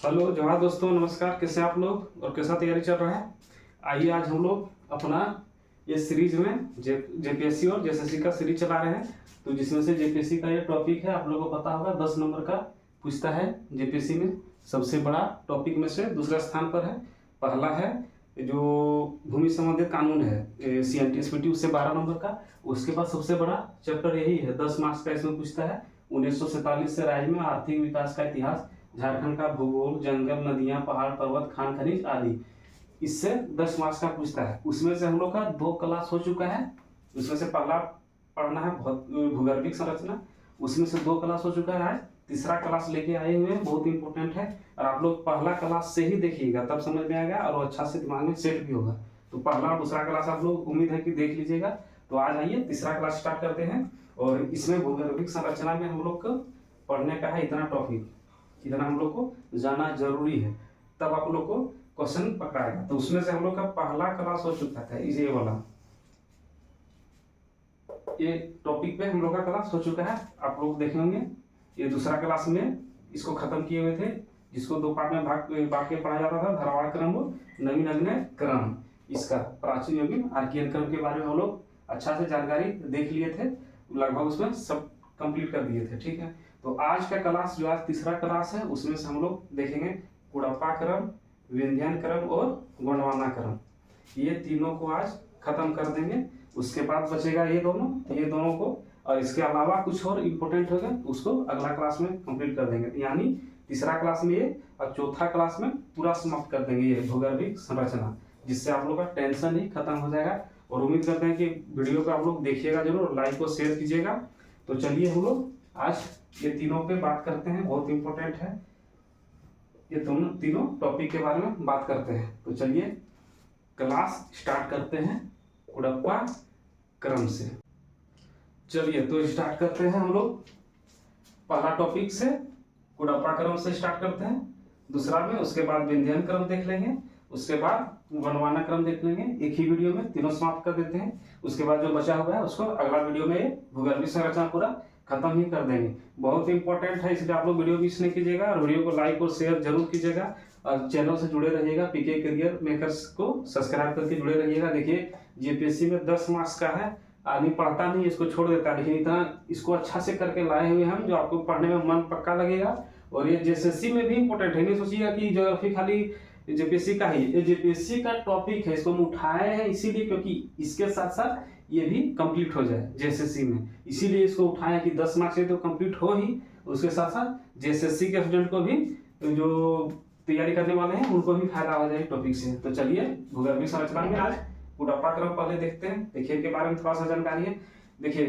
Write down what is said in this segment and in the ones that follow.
Hello Jawahar दोस्तों, नमस्कार। कैसे आप लोग और कैसा तैयारी चल रहा है? आइए आज हम लोग अपना ये सीरीज में जेपीएससी और जेएसएससी का सीरीज चला रहे हैं। तो जिसमें से जेपीएससी का ये टॉपिक है, आप लोगों को पता होगा 10 नंबर का पूछता है। जेपीएससी में सबसे बड़ा टॉपिक में से दूसरा स्थान पर है। पहला है जो भूमि संबंधित कानून है CNTSPT, उससे 12 नंबर का। उसके बाद सबसे बड़ा चैप्टर यही है, 10 मार्क्स का इसमें पूछता है। 1947 से राज्य में आर्थिक विकास का इतिहास, झारखंड का भूगोल, जंगल, नदियां, पहाड़, पर्वत, खान खनिज आदि। इससे 10 मार्क्स का पूछता है। उसमें से हम लोग का 2 क्लास हो चुका है। उसमें से पहला पढ़ना है भूगर्भिक संरचना, उसमें से 2 क्लास हो चुका है। आज तीसरा क्लास लेके आए हुए हैं, बहुत इंपॉर्टेंट है। और आप लोग पहला क्लास से ही देखिएगा, तब समझ में आएगा और अच्छा से दिमाग में सेट भी होगा। तो पहला दूसरा क्लास आप लोग उम्मीद है कि देख लीजिएगा। तो आज आइए तीसरा क्लास स्टार्ट करते हैं। और इसमें भूगर्भिक संरचना में हम लोग को पढ़ने का है इतना टॉपिक, इतना हम लोग को जाना जरूरी है, तब आप लोग को क्वेश्चन पकड़ाएगा। तो उसमें से हम लोग का पहला क्लास हो चुका था, ये वाला, ये टॉपिक पे हम लोग का क्लास हो चुका है। आप लोग देखे होंगे। ये दूसरा क्लास में इसको खत्म किए हुए थे, जिसको 2 पार्ट में बांट के पढ़ाया जाता था, धारवाड़ क्रम और नवीन अग्नय क्रम। इसका प्राचीन युगीन आर्कियन क्रम के बारे में हम लोग अच्छा से जानकारी देख लिए थे, लगभग उसमें सब कंप्लीट कर दिए थे। ठीक है, तो आज का क्लास जो आज तीसरा क्लास है, उसमें से हम लोग देखेंगे कुडप्पा क्रम, विंध्यान क्रम और गोंडवाना क्रम। ये तीनों को आज खत्म कर देंगे। उसके बाद बचेगा ये दोनों को, और इसके अलावा कुछ और इम्पोर्टेंट होगा, उसको अगला क्लास में कंप्लीट कर देंगे। यानी तीसरा क्लास में ये और चौथा क्लास में पूरा समाप्त कर देंगे ये भूगर्भिक संरचना, जिससे आप लोग का टेंशन ही खत्म हो जाएगा। और उम्मीद करते हैं कि वीडियो को आप लोग देखिएगा जरूर, लाइक और शेयर कीजिएगा। तो चलिए हम लोग आज ये तीनों पे बात करते हैं, बहुत इंपॉर्टेंट है। ये तीनों टॉपिक के बारे में बात करते हैं। तो चलिए क्लास स्टार्ट करते हैं कुडप्पा क्रम से। चलिए तो स्टार्ट करते हैं हम लोग पहला टॉपिक से, कुडप्पा क्रम से स्टार्ट करते हैं। दूसरा में उसके बाद विंध्यान क्रम देख लेंगे, उसके बाद गोंडवाना क्रम देख लेंगे। एक ही वीडियो में तीनों समाप्त कर देते हैं। उसके बाद जो बचा हुआ है उसको अगला वीडियो में भूगर्भिक संरचना पूरा खत्म ही कर देंगे। बहुत इंपॉर्टेंट है, इसलिए आप लोग वीडियो मिस नहीं कीजिएगा और वीडियो को लाइक और शेयर जरूर कीजिएगा। और चैनल से जुड़े रहिएगा, पीके करियर मेकर्स को सब्सक्राइब करके जुड़े रहिएगा। देखिए जेपीएससी में 10 मार्क्स का है, आदमी पढ़ता नहीं, इसको छोड़ देता है, लेकिन इतना इसको अच्छा से करके लाए हुए हम, जो आपको पढ़ने में मन पक्का लगेगा। और ये जेएसएससी में भी इंपॉर्टेंट है। नहीं सोचिएगा कि ज्योग्राफी खाली जेपीएससी का ही, ये जेपीएससी का टॉपिक है, इसको हम उठाए हैं इसीलिए क्योंकि इसके साथ साथ ये भी कंप्लीट हो जाए जेएसएससी में, इसीलिए इसको उठाया कि 10 मार्क्स से तो कंप्लीट हो ही, उसके साथ साथ जेएसएससी के स्टूडेंट को भी, जो तैयारी करने वाले हैं उनको भी फायदा हो जाए टॉपिक से। तो चलिए भूगर्भिक संरचना में आज कुडप्पा क्रम पहले देखते हैं। देखिए इनके बारे में थोड़ा सा जानकारी है। देखिए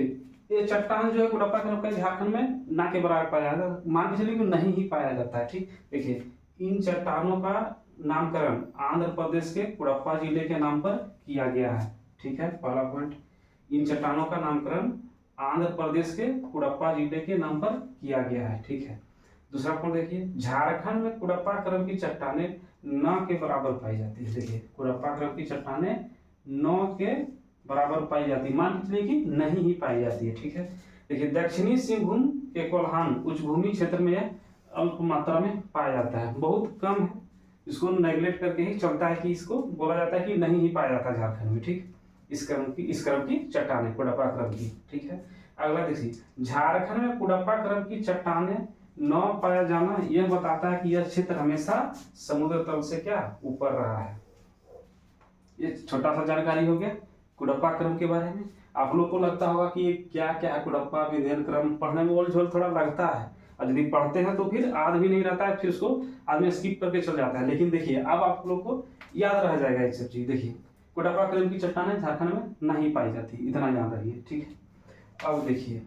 ये चट्टान जो है कुडप्पा क्रम का झारखंड में ना के बराबर पाया जाता है, मान के चलिए कि नहीं ही पाया जाता है। ठीक, देखिए इन चट्टानों का नामकरण आंध्र प्रदेश के कुडप्पा जिले के नाम पर किया गया है। ठीक है, पहला पॉइंट, इन चट्टानों का नामकरण आंध्र प्रदेश के कुडप्पा जिले के नाम पर किया गया है। ठीक है, दूसरा पॉइंट देखिए, झारखंड में कुडप्पा क्रम की चट्टानें 9 के बराबर पाई जाती है। देखिए कुडप्पा क्रम की चट्टानें 9 के बराबर पाई जाती है, मान के चलिए कि नहीं ही पाई जाती है। ठीक है, देखिए दक्षिणी सिंहभूम के कोल्हान उच्च भूमि क्षेत्र में अल्प मात्रा में पाया जाता है, बहुत कम है, इसको नेग्लेक्ट करके ही चलता है कि इसको बोला जाता है कि नहीं ही पाया जाता झारखंड में। ठीक, इस क्रम की चट्टानें कुडप्पा क्रम की। ठीक है, अगला देखिए, झारखंड में कुडप्पा क्रम की चट्टानें 9 पाया जाना यह बताता है कि यह क्षेत्र हमेशा समुद्र तल से क्या ऊपर रहा है। ये छोटा सा जानकारी हो गया कुडप्पा क्रम के बारे में। आप लोग को लगता होगा कि ये क्या क्या है कुडप्पा विंध्यान क्रम, पढ़ने में ओल झोल थोड़ा लगता है, और यदि पढ़ते हैं तो फिर याद भी नहीं रहता है, फिर उसको आदमी स्किप करके चल जाता है। लेकिन देखिए अब आप लोग को याद रह जाएगा ये सब चीज। देखिए कुडप्पा क्रम की चट्टानें झारखंड में नहीं पाई जाती, इतना याद रखिए। ठीक है, अब देखिए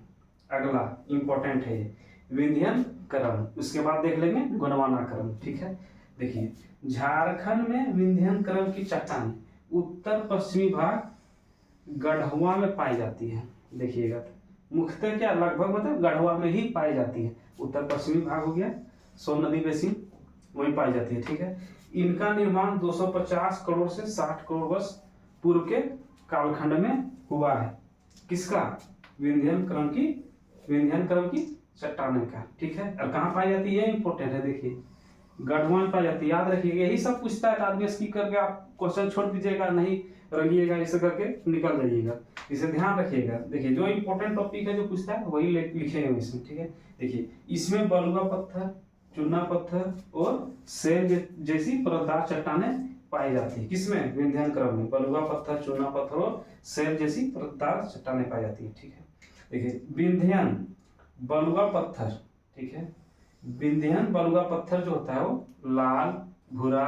अगला इंपॉर्टेंट है ये विंध्यान क्रम, उसके बाद देख लेंगे गोंडवाना क्रम। ठीक है, देखिए झारखंड में विंध्यान क्रम की चट्टान उत्तर पश्चिमी भाग गढ़वा में पाई जाती है। देखिएगा मुख्यतः क्या लगभग मतलब गढ़वा में ही पाई जाती है, उत्तर पश्चिमी भाग हो गया, सोन नदी बेसिन वही पाई जाती है। ठीक है, इनका निर्माण 250 करोड़ से 60 करोड़ वर्ष पूर्व के कालखंड में हुआ है। किसका? विंध्यान क्रम की चट्टानें का। ठीक है, और कहाँ पाई जाती है, इंपॉर्टेंट है। देखिए गढ़वान पाई जाती है। याद रखिएगा, यही सब पूछता है, आदमी स्किप करके आप क्वेश्चन छोड़ दीजिएगा, नहीं रंगिएगा, ऐसे करके निकल जाइएगा। इसे ध्यान रखिएगा। देखिए जो इंपॉर्टेंट टॉपिक है जो पूछता है वही लिखे हुए इसमें, ठीक है। देखिए इसमें बलुआ पत्थर, चूना पत्थर और सेल जैसी परतदार चट्टानें पाई जाती है। किसमें? विंध्यान क्रम में बलुआ पत्थर, चूना पत्थर और सेल जैसी परतदार चट्टानें पाई जाती है, ठीक है। देखिए विंध्यान बलुआ पत्थर, ठीक है। विंध्यान बलुआ पत्थर जो होता है वो लाल, भूरा,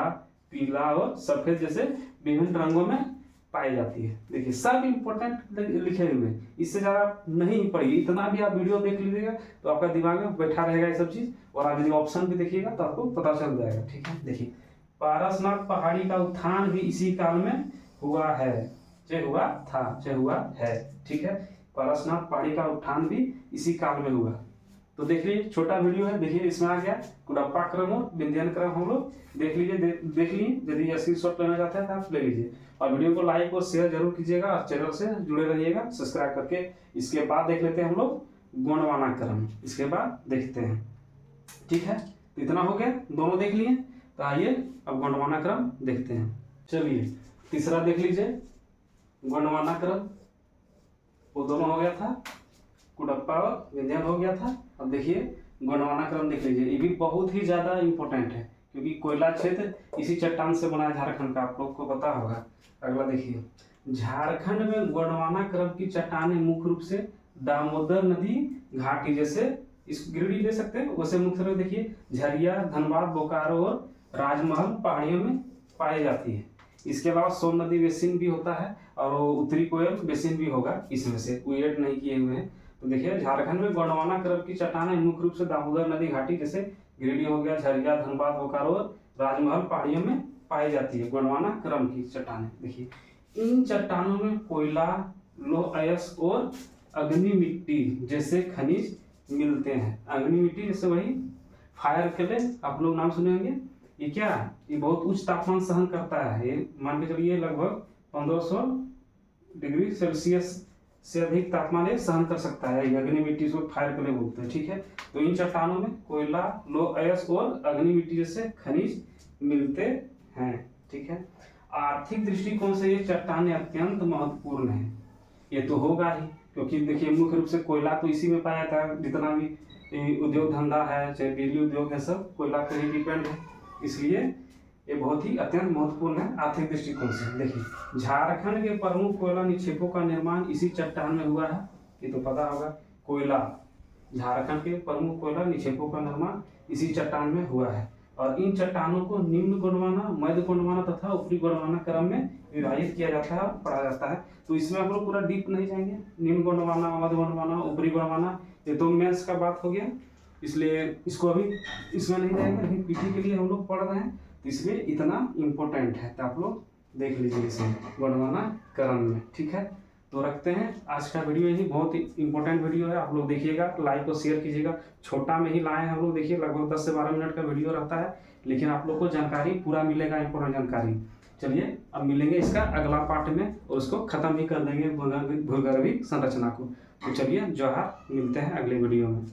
पीला और सफेद जैसे विभिन्न रंगों में पाई जाती है। देखिए सब इंपॉर्टेंट लिखे हुए हैं, इससे ज्यादा नहीं पढ़िए। इतना भी आप वीडियो देख लीजिएगा तो आपका दिमाग में बैठा रहेगा ये सब चीज, और आप यदि ऑप्शन भी देखिएगा तो आपको पता चल जाएगा, ठीक है। देखिए पारसनाथ पहाड़ी का उत्थान भी इसी काल में हुआ है, चाहे हुआ था, चाहे हुआ है, ठीक है। पारसनाथ पहाड़ी का उत्थान भी इसी काल में हुआ। तो देख लीजिए छोटा वीडियो है, देखिए इसमें आ गया कुडप्पा क्रम और विंध्यान क्रम हम लोग देख लीजिए, देख लीजिए। यदि स्क्रीनशॉट लेना चाहते हैं तो आप ले लीजिए, और वीडियो को लाइक और शेयर जरूर कीजिएगा, और चैनल से जुड़े रहिएगा सब्सक्राइब करके। इसके बाद देख लेते हैं हम लोग गोंडवाना क्रम, इसके बाद देखते हैं, ठीक है। तो इतना हो गया, दोनों देख लिए। तो आइए अब गोंडवाना क्रम देखते हैं। चलिए तीसरा देख लीजिए, गोंडवाना क्रम वो दोनों हो गया था, कुडप्पा और विंध्यान हो गया था। अब देखिए गोंडवाना क्रम देख लीजिए, ये भी बहुत ही ज्यादा इंपॉर्टेंट है, क्योंकि कोयला क्षेत्र इसी चट्टान से बना है झारखंड का, आप लोग को पता होगा। अगला देखिए, झारखंड में गोंडवाना क्रम की चट्टानें मुख्य रूप से दामोदर नदी घाटी जैसे इस गिरिडीह दे सकते हैं वैसे मुख्य रूप देखिए झरिया, धनबाद, बोकारो और राजमहल पहाड़ियों में पाई जाती है। इसके अलावा सोन नदी बेसिन भी होता है, और उत्तरी कोयल बेसिन भी होगा, इसमें से कोई ऐड नहीं किए हुए हैं। तो देखिए झारखंड में गोंडवाना क्रम की चट्टानें मुख्य रूप से दामोदर नदी घाटी जैसे गिरिडीह हो गया, झरिया, धनबाद, बोकारो और राजमहल पहाड़ियों में पाई जाती है गोंडवाना क्रम की चट्टानें। देखिए इन चट्टानों में कोयला, लौह अयस्क और अग्नि मिट्टी जैसे खनिज मिलते हैं। अग्नि मिट्टी जैसे वही फायर क्ले, आप लोग नाम सुने होंगे। ये क्या, ये बहुत उच्च तापमान सहन करता है। ये मान के चलिए लगभग 1500 डिग्री सेल्सियस से अधिक तापमान ये सहन कर सकता है। अग्नि मिट्टी इसको फायर क्ले बोलते हैं, ठीक है। तो इन चट्टानों में कोयला, लौह अयस्क और अग्नि मिट्टी जैसे खनिज मिलते हैं, ठीक है। आर्थिक दृष्टिकोण से ये चट्टानें अत्यंत महत्वपूर्ण है। ये तो होगा ही, क्योंकि देखिए मुख्य रूप से कोयला तो इसी में पाया जाता है। जितना भी उद्योग धंधा है, चाहे बिजली उद्योग है, सब कोयला पर ही डिपेंड है, इसलिए ये बहुत ही अत्यंत महत्वपूर्ण है आर्थिक दृष्टिकोण से। देखिए झारखंड के प्रमुख कोयला निक्षेपों का निर्माण इसी चट्टान में हुआ है, ये तो पता होगा। कोयला, झारखंड के प्रमुख कोयला निक्षेपों का निर्माण इसी चट्टान में हुआ है, और इन चट्टानों को निम्न गोंडवाना, मध्य गोंडवाना तथा ऊपरी गोंडवाना क्रम में विभाजित किया जाता है, पढ़ा जाता है। तो इसमें हम लोग पूरा डीप नहीं जाएंगे। निम्न गोंडवाना, मध्य गोंडवाना, ऊपरी गोंडवाना, ये तो मेंस का बात हो गया, इसलिए इसको अभी इसमें नहीं जाएंगे, लेकिन पीटी के लिए हम लोग पढ़ रहे हैं, तो इसलिए इतना इम्पोर्टेंट है। तो आप लोग देख लीजिए इसे गोंडवाना क्रम में, ठीक है। तो रखते हैं आज का वीडियो, यही बहुत ही इंपॉर्टेंट वीडियो है, आप लोग देखिएगा, लाइक और शेयर कीजिएगा। छोटा में ही लाए हैं हम लोग, देखिए लगभग 10 से 12 मिनट का वीडियो रहता है, लेकिन आप लोग को जानकारी पूरा मिलेगा, इंपॉर्टेंट जानकारी। चलिए अब मिलेंगे इसका अगला पार्ट में, और उसको खत्म भी कर देंगे भूगर्भिक संरचना को। तो चलिए जोहार, मिलते हैं अगले वीडियो में।